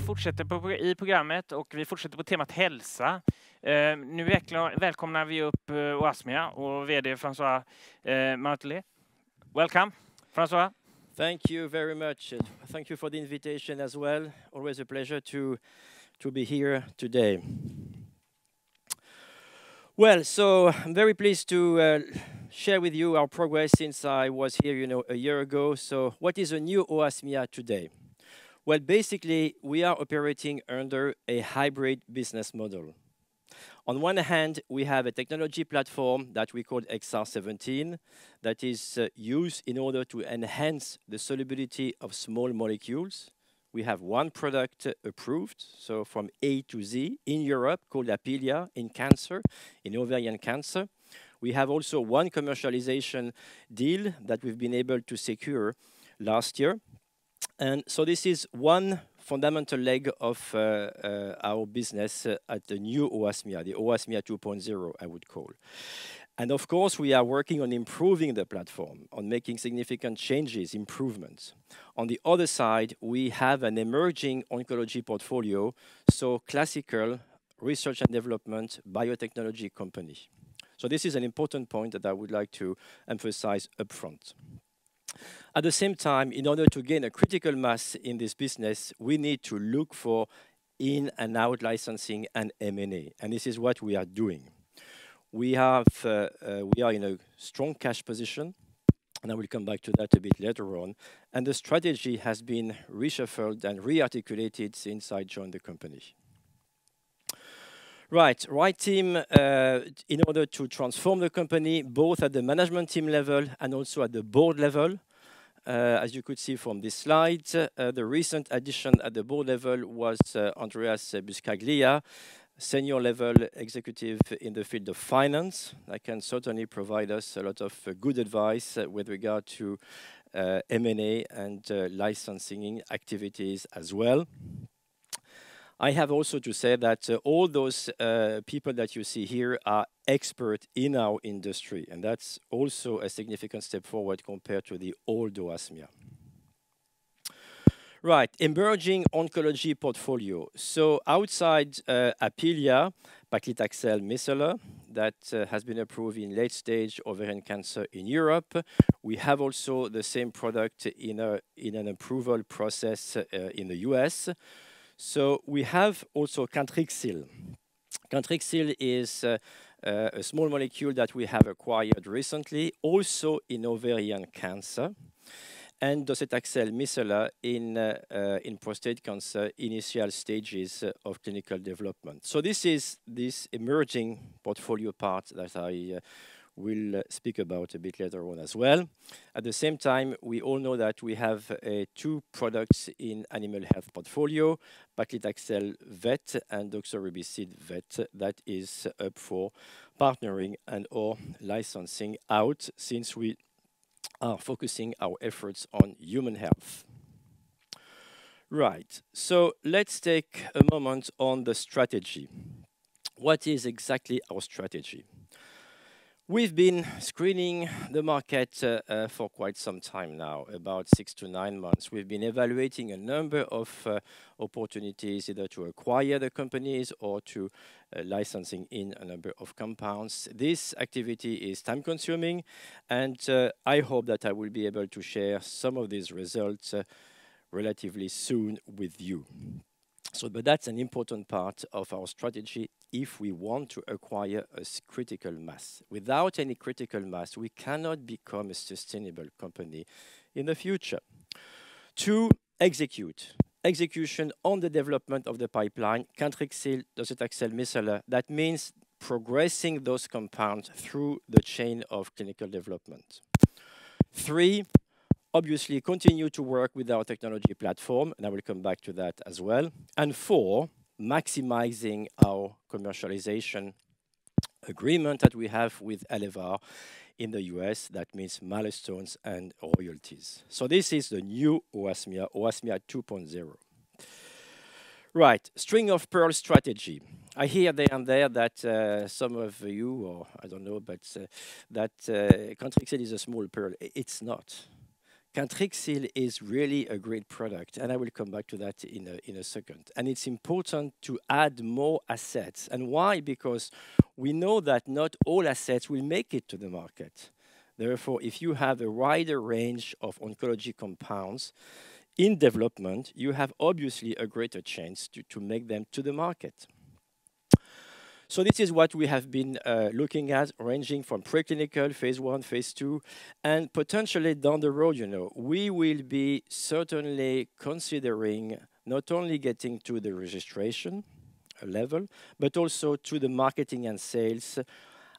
fortsätter i programmet och vi fortsätter på temat hälsa. Nu välkomnar vi upp Oasmia och vd Francois Martelet. Welcome, Francois. Thank you very much. Thank you for the invitation as well. Always a pleasure to be here today. Well, so I'm very pleased to share with you our progress since I was here, a year ago. So what is a new Oasmia today? Well, basically, we are operating under a hybrid business model. On one hand, we have a technology platform that we call XR17 that is used in order to enhance the solubility of small molecules. We have one product approved, so from A to Z in Europe called Apealea in cancer, in ovarian cancer. We have also one commercialization deal that we've been able to secure last year. And so this is one fundamental leg of our business at the new Oasmia, the Oasmia 2.0, I would call. And of course, we are working on improving the platform, on making significant changes, improvements. On the other side, we have an emerging oncology portfolio, so classical research and development biotechnology company. So this is an important point that I would like to emphasize upfront. At the same time, in order to gain a critical mass in this business, we need to look for in and out licensing and M&A, and this is what we are doing. We are in a strong cash position, and I will come back to that a bit later on. And the strategy has been reshuffled and re-articulated since I joined the company. Right team in order to transform the company, both at the management team level and also at the board level. As you could see from this slide, the recent addition at the board level was Andreas Buscaglia, senior level executive in the field of finance. That can certainly provide us a lot of good advice with regard to M&A and licensing activities as well. I have also to say that all those people that you see here are experts in our industry, and that's also a significant step forward compared to the old Oasmia. Right, emerging oncology portfolio. So outside Apealea, paclitaxel micellar, that has been approved in late-stage ovarian cancer in Europe. We have also the same product in an approval process in the US. So we have also Cantrixil. Cantrixil is a small molecule that we have acquired recently, also in ovarian cancer, and docetaxel micellar in prostate cancer, initial stages of clinical development. So this is this emerging portfolio part that I will speak about a bit later on as well. At the same time, we all know that we have two products in animal health portfolio, paclitaxel vet and doxorubicin vet, that is up for partnering and or licensing out since we are focusing our efforts on human health. Right, so let's take a moment on the strategy. What is exactly our strategy? We've been screening the market for quite some time now, about 6 to 9 months. We've been evaluating a number of opportunities, either to acquire the companies or to licensing in a number of compounds. This activity is time-consuming, and I hope that I will be able to share some of these results relatively soon with you. But that's an important part of our strategy if we want to acquire a critical mass. Without any critical mass, we cannot become a sustainable company in the future. To execute. Execution on the development of the pipeline, Cantrixil, docetaxel micellar, that means progressing those compounds through the chain of clinical development. 3, obviously continue to work with our technology platform, and I will come back to that as well. And 4, maximizing our commercialization agreement that we have with Elevar in the US. That means milestones and royalties. So this is the new Oasmia, Oasmia 2.0. Right, string of pearl strategy. I hear there and there that some of you, or I don't know, but that Cantrixil is a small pearl. It's not. Cantrixil is really a great product, and I will come back to that in a second. And it's important to add more assets. And why? Because we know that not all assets will make it to the market. Therefore, if you have a wider range of oncology compounds in development, you have obviously a greater chance to make them to the market. So this is what we have been looking at, ranging from preclinical, phase 1, phase 2, and potentially down the road, we will be certainly considering not only getting to the registration level, but also to the marketing and sales,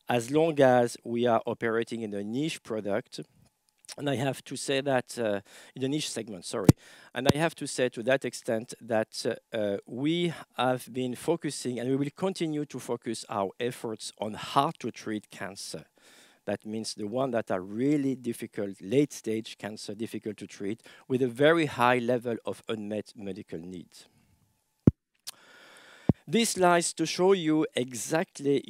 as long as we are operating in a niche product. And I have to say that, in the niche segment, sorry. And I have to say to that extent that we have been focusing, and we will continue to focus our efforts on how to treat cancer. That means the ones that are really difficult, late-stage cancer, difficult to treat, with a very high level of unmet medical needs. This slides to show you exactly,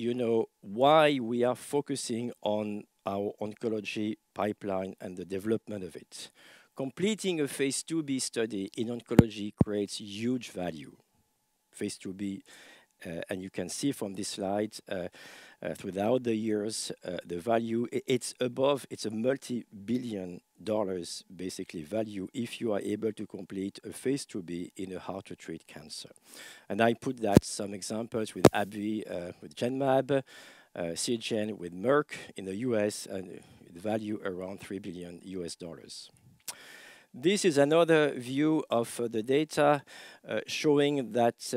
why we are focusing on our oncology pipeline and the development of it. Completing a phase 2b study in oncology creates huge value. Phase 2b, and you can see from this slide, throughout the years, the value, it's a multi-billion dollars, basically, value if you are able to complete a phase 2b in a hard-to-treat cancer. And I put that some examples with AbbVie, with Genmab, Seagen with Merck in the US, and the value around $3 billion. This is another view of the data showing that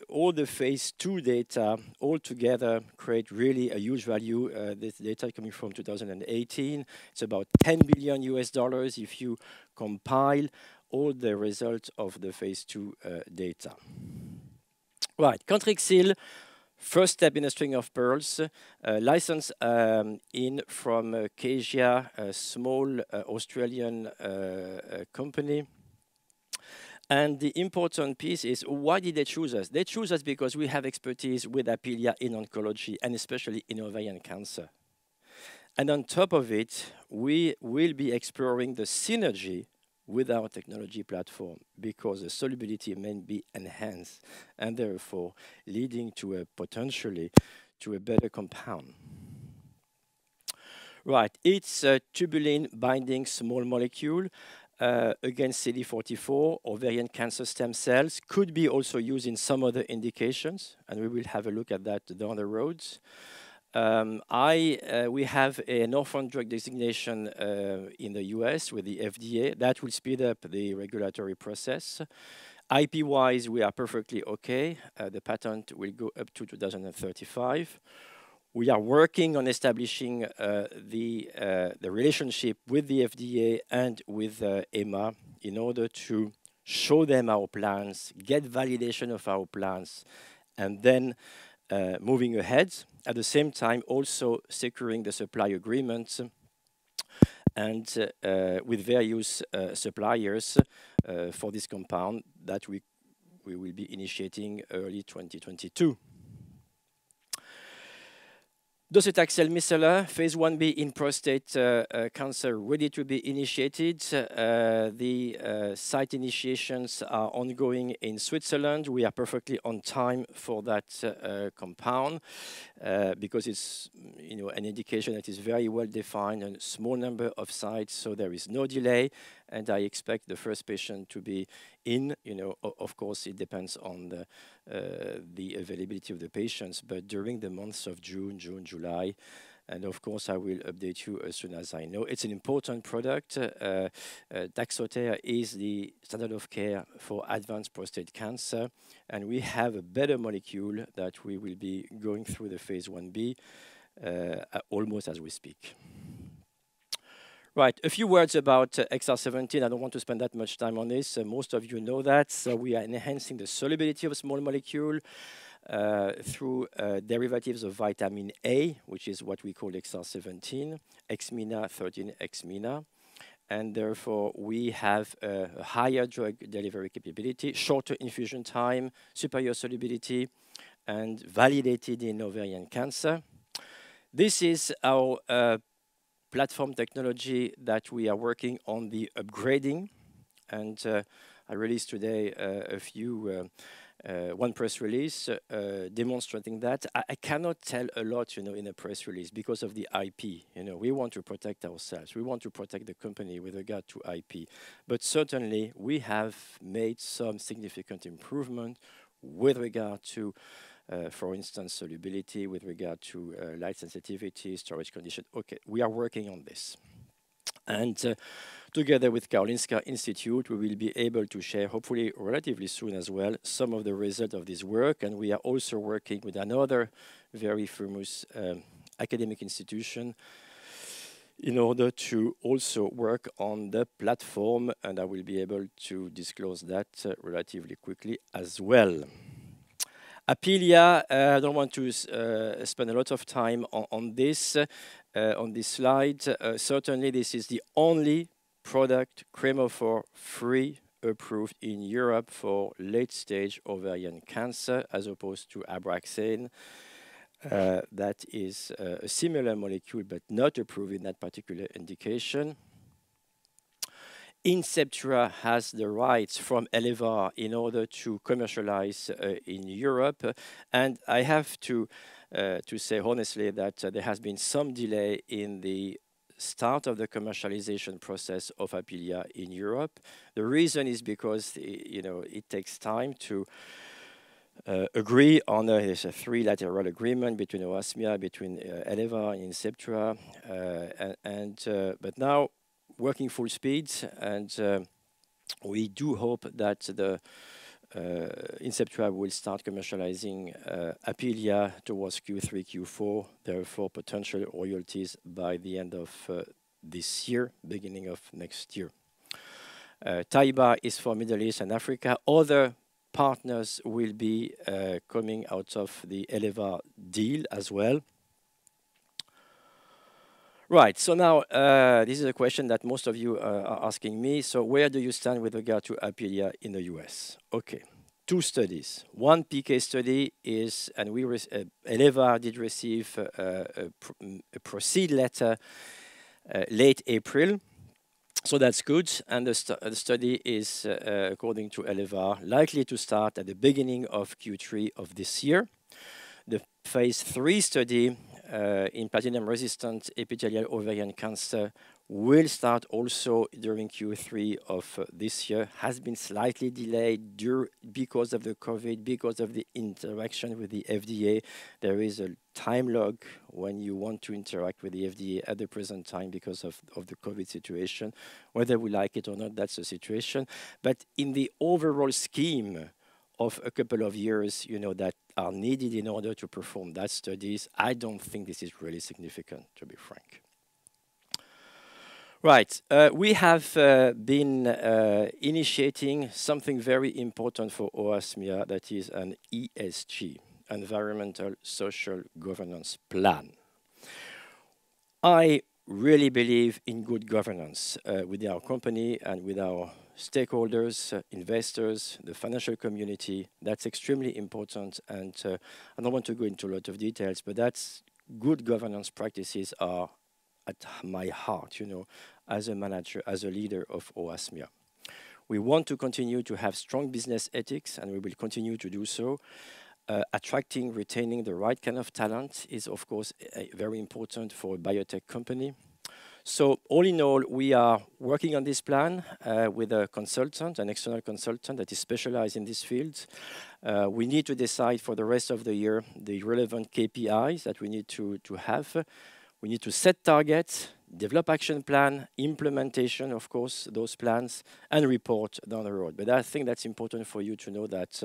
all the phase 2 data altogether create really a huge value. This data coming from 2018. It's about $10 billion if you compile all the results of the phase 2 data. Right, Cantrixil. First step in a string of pearls, licensed in from Casia, a small Australian company. And the important piece is, why did they choose us? They choose us because we have expertise with Apilia in oncology, and especially in ovarian cancer. And on top of it, we will be exploring the synergy with our technology platform, because the solubility may be enhanced and therefore leading to potentially to a better compound. Right, it's a tubulin binding small molecule against CD44, ovarian cancer stem cells, could be also used in some other indications, and we will have a look at that down the road. We have an orphan drug designation in the US with the FDA. That will speed up the regulatory process. IP-wise, we are perfectly okay. The patent will go up to 2035. We are working on establishing the relationship with the FDA and with EMA in order to show them our plans, get validation of our plans, and then moving ahead. At the same time, also securing the supply agreements and with various suppliers for this compound that we will be initiating early 2022. Docetaxel micellar, phase 1b in prostate cancer, ready to be initiated. The site initiations are ongoing in Switzerland. We are perfectly on time for that compound because it's an indication that is very well defined and a small number of sites, so there is no delay. And I expect the first patient to be in. Of course, it depends on the availability of the patients, but during the months of June, July. And of course, I will update you as soon as I know. It's an important product. Taxotere is the standard of care for advanced prostate cancer, and we have a better molecule that we will be going through the phase 1b almost as we speak. Right, a few words about XR17. I don't want to spend that much time on this. Most of you know that. So we are enhancing the solubility of a small molecule through derivatives of vitamin A, which is what we call XR17, Xmina, 13-Xmina. And therefore, we have a higher drug delivery capability, shorter infusion time, superior solubility, and validated in ovarian cancer. This is our platform technology that we are working on the upgrading. And I released today one press release demonstrating that. I cannot tell a lot, in a press release because of the IP. We want to protect ourselves. We want to protect the company with regard to IP. But certainly, we have made some significant improvement with regard to, for instance, solubility, with regard to light sensitivity, storage condition. Okay, we are working on this. And together with Karolinska Institute, we will be able to share, hopefully relatively soon as well, some of the results of this work. And we are also working with another very famous academic institution in order to also work on the platform. And I will be able to disclose that relatively quickly as well. Apealea, I don't want to spend a lot of time on this slide. Certainly, this is the only product chromophore-free approved in Europe for late-stage ovarian cancer, as opposed to Abraxane. That is a similar molecule, but not approved in that particular indication. Inceptua has the rights from Elevar in order to commercialize in Europe. And I have to say honestly that there has been some delay in the start of the commercialization process of Apealea in Europe. The reason is because it takes time to agree on a three-lateral agreement between Oasmia, between Elevar and Inceptua, but now working full speed, and we do hope that the Inceptua will start commercializing Apealea towards Q3, Q4, therefore potential royalties by the end of this year, beginning of next year. Taiba is for Middle East and Africa. Other partners will be coming out of the Elevar deal as well. Right, so now this is a question that most of you are asking me. So where do you stand with regard to Apealea in the US? Okay, 2 studies. One PK study is, and Elevar did receive a proceed letter late April. So that's good, and the study is, according to Elevar, likely to start at the beginning of Q3 of this year. The phase 3 study in platinum-resistant epithelial ovarian cancer will start also during Q3 of this year, has been slightly delayed because of the COVID, because of the interaction with the FDA. There is a time log when you want to interact with the FDA at the present time because of the COVID situation. Whether we like it or not, that's the situation. But in the overall scheme of a couple of years, that are needed in order to perform that studies, I don't think this is really significant, to be frank. Right, we have been initiating something very important for Oasmia, that is an ESG, Environmental Social Governance Plan. I really believe in good governance with our company and with our stakeholders, investors, the financial community. That's extremely important, and I don't want to go into a lot of details, but that's good governance practices are at my heart, as a manager, as a leader of Oasmia. We want to continue to have strong business ethics, and we will continue to do so. Attracting, retaining the right kind of talent is, of course, very important for a biotech company. So all in all, we are working on this plan with a consultant, an external consultant that is specialized in this field. We need to decide for the rest of the year the relevant KPIs that we need to have. We need to set targets, develop action plan, implementation, of course, those plans, and report down the road. But I think that's important for you to know that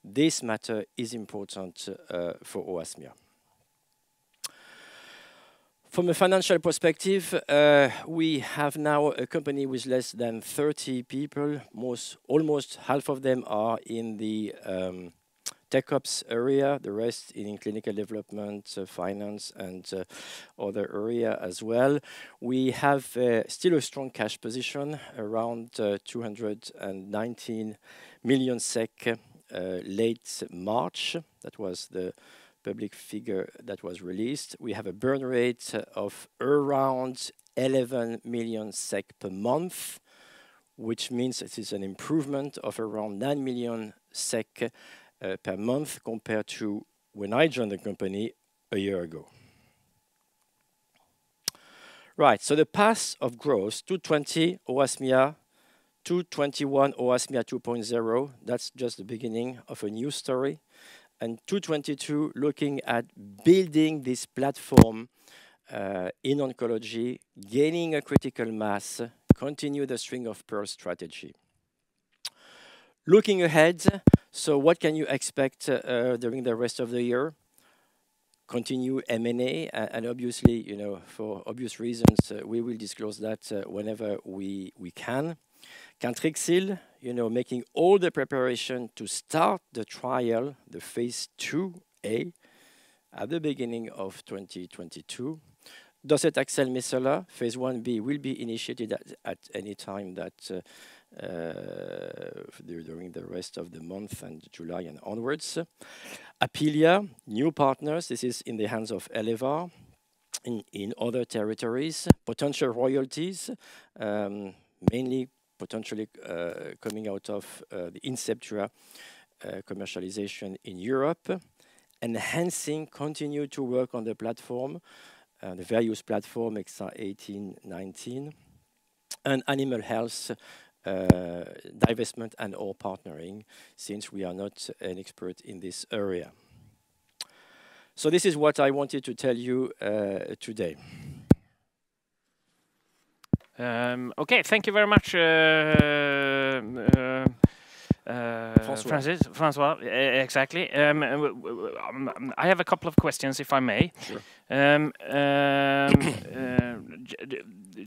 this matter is important for Oasmia. From a financial perspective, we have now a company with less than 30 people. Almost half of them are in the tech ops area, the rest in clinical development, finance, and other area as well. We have still a strong cash position, around 219 million SEK late March. That was the public figure that was released. We have a burn rate of around 11 million SEK per month, which means it is an improvement of around 9 million SEK per month compared to when I joined the company a year ago. Right, so the path of growth, 220 Oasmia, 221 Oasmia 2.0, that's just the beginning of a new story. And 222, looking at building this platform in oncology, gaining a critical mass, continue the string of pearls strategy. Looking ahead, so what can you expect during the rest of the year? Continue M&A, and obviously, you know, for obvious reasons, we will disclose that whenever we can. Cantrixil, you know, making all the preparation to start the trial, the phase 2A, at the beginning of 2022. Docetaxel micellar, phase 1B, will be initiated at any time that during the rest of the month and July and onwards. Apilia, new partners. This is in the hands of Elevar in other territories. Potential royalties, mainly potentially coming out of the Inceptua commercialization in Europe. Enhancing, continue to work on the platform, the various platform, XR18, 19, and animal health divestment and or partnering, since we are not an expert in this area. So this is what I wanted to tell you today. Okay, thank you very much, Francois, exactly. I have a couple of questions, if I may. Sure.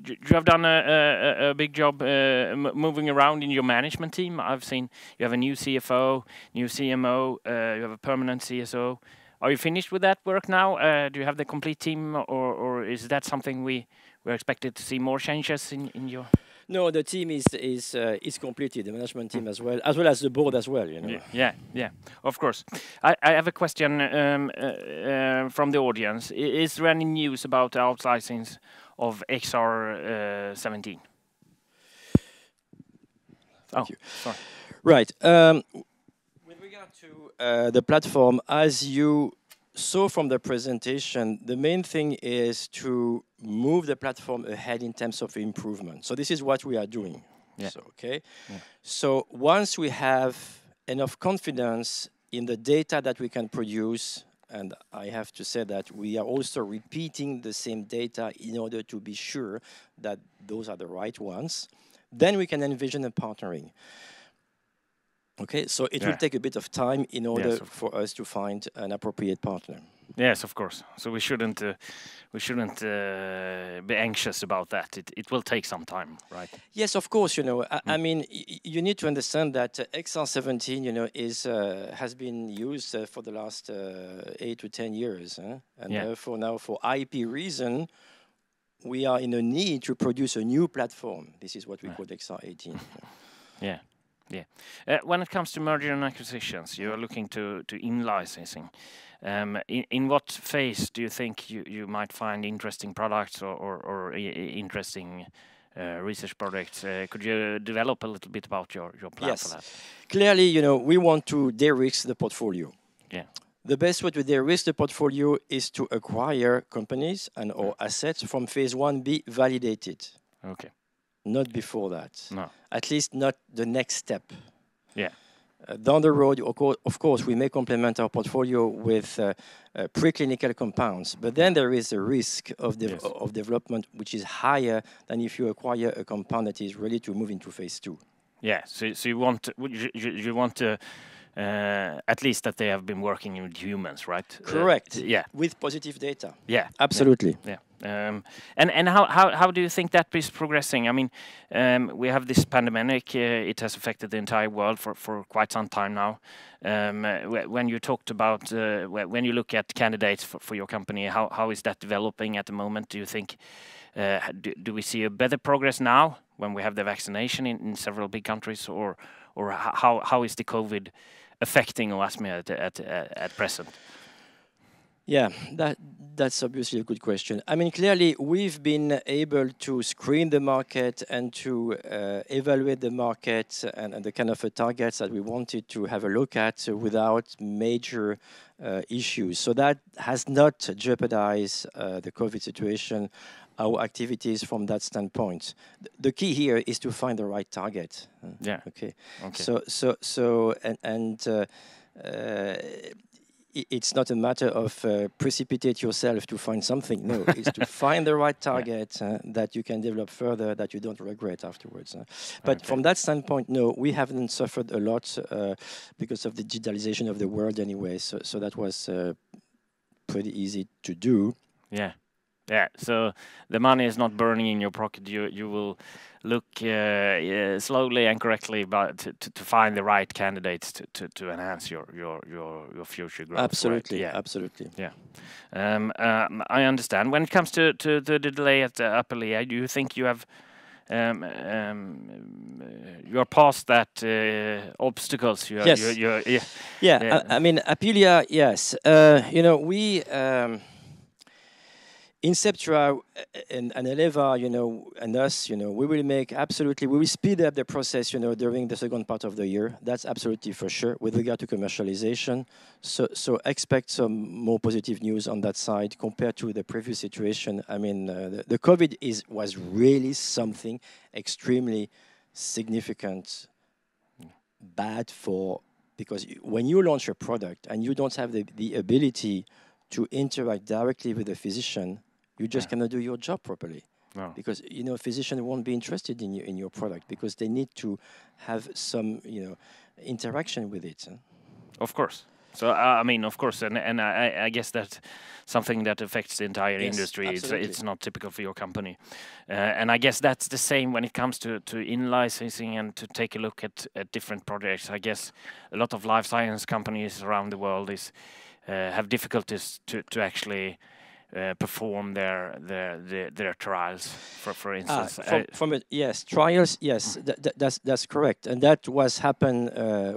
You have done a big job moving around in your management team. I've seen you have a new CFO, new CMO, you have a permanent CSO. Are you finished with that work now? Do you have the complete team, or is that something we're expected to see more changes in your? No, the team is completed, the management team as well as the board as well, you know. Yeah, of course. I have a question from the audience. Is there any news about the out-licensing of XR17? Thank you. Sorry. Right. With regard to the platform, as you saw from the presentation, the main thing is to move the platform ahead in terms of improvement. So this is what we are doing. Yeah. So, okay. Yeah. So once we have enough confidence in the data that we can produce, and I have to say that we are also repeating the same data in order to be sure that those are the right ones, then we can envision a partnering. Okay, so it will take a bit of time in order for us to find an appropriate partner. Yes, of course. So we shouldn't be anxious about that. It will take some time, right? Yes, of course. You know, I mean, you need to understand that XR17, you know, has been used for the last 8 to 10 years, and therefore now, for IP reason, we are in a need to produce a new platform. This is what we call XR18. Yeah. When it comes to merger and acquisitions, you are looking to in-licensing. In what phase do you think you might find interesting products or interesting research projects? Could you develop a little bit about your plan for that? Clearly, you know, we want to de-risk the portfolio. Yeah. The best way to de-risk the portfolio is to acquire companies or assets from phase 1B validated. Okay. Not before that. No. At least not the next step. Yeah. Down the road, of course, we may complement our portfolio with preclinical compounds, but then there is a risk of development which is higher than if you acquire a compound that is ready to move into phase 2. Yeah. So you want to at least that they have been working with humans, right? Correct. Yeah. With positive data. Yeah. Absolutely. Yeah. And how do you think that is progressing? I mean, we have this pandemic. It has affected the entire world for quite some time now. When you talked about when you look at candidates for your company, how is that developing at the moment? Do you think do we see a better progress now when we have the vaccination in several big countries, or how is the COVID affecting Oasmia at present? Yeah, that's obviously a good question. I mean, clearly, we've been able to screen the market and to evaluate the market and the kind of targets that we wanted to have a look at without major issues. So that has not jeopardized the COVID situation, our activities from that standpoint. The key here is to find the right target. Yeah. Okay. Okay. It's not a matter of precipitate yourself to find something. No, it's to find the right target that you can develop further, that you don't regret afterwards. But from that standpoint, no, we haven't suffered a lot because of the digitalization of the world anyway. So that was pretty easy to do. Yeah. Yeah, so the money is not burning in your pocket. You will look slowly and correctly, but to find the right candidates to enhance your future growth. Absolutely, right? Yeah. absolutely. Yeah, I understand. When it comes to the delay at Apelia, do you think you have you're past that obstacles? Yes. Yeah. I mean, Apelia. Yes. We. Inceptua and Eleva, and us, we will speed up the process, during the second part of the year. That's absolutely for sure with regard to commercialization. So expect some more positive news on that side compared to the previous situation. I mean, the COVID was really something extremely significant, bad because when you launch a product and you don't have the ability to interact directly with the physician, you just cannot do your job properly. No. Because a physician won't be interested in your product because they need to have some interaction with it. Of course. So I mean, of course, and I guess that's something that affects the entire industry. It's not typical for your company, and I guess that's the same when it comes to in-licensing and to take a look at different projects. I guess a lot of life science companies around the world have difficulties to actually perform their trials, for instance. Trials, yes, that's correct, and that was happened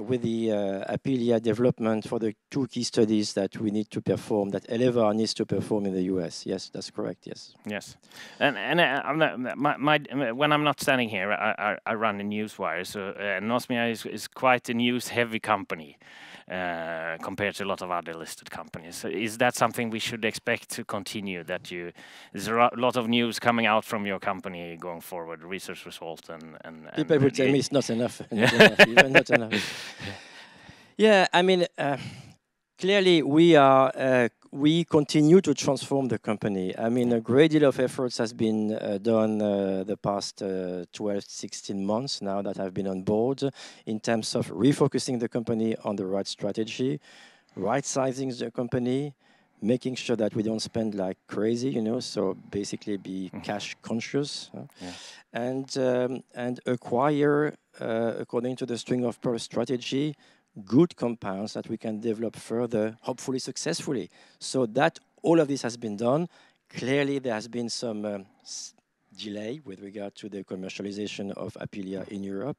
with the Apelia development for the 2 key studies that we need to perform, that Eleva needs to perform in the US. Yes, that's correct. Yes, and when I'm not standing here, I run a newswire. So Oasmia is quite a news-heavy company. Compared to a lot of other listed companies. So is that something we should expect to continue? There's a lot of news coming out from your company going forward, research results and people would tell me it's not enough. Not enough. Yeah, I mean, clearly we continue to transform the company. I mean, a great deal of efforts has been done the past 12, 16 months now that I've been on board in terms of refocusing the company on the right strategy, right-sizing the company, making sure that we don't spend like crazy, so basically be cash conscious and acquire, according to the string of pearls strategy, good compounds that we can develop further, hopefully successfully. So that all of this has been done. Clearly, there has been some delay with regard to the commercialization of Apelia in Europe.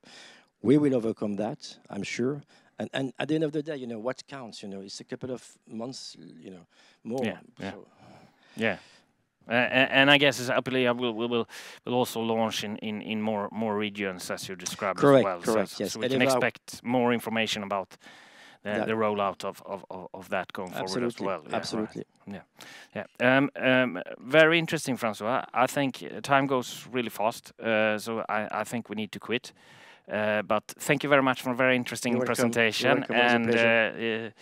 We will overcome that, I'm sure. And at the end of the day, what counts? It's a couple of months, more. Yeah. And I guess Apelia will also launch in more regions as you described as well. Correct. Yes. So we can expect more information about the rollout of that going forward as well. Absolutely. Right. Yeah. Very interesting, Francois. I think time goes really fast. So I think we need to quit. But thank you very much for a very interesting presentation. You're welcome.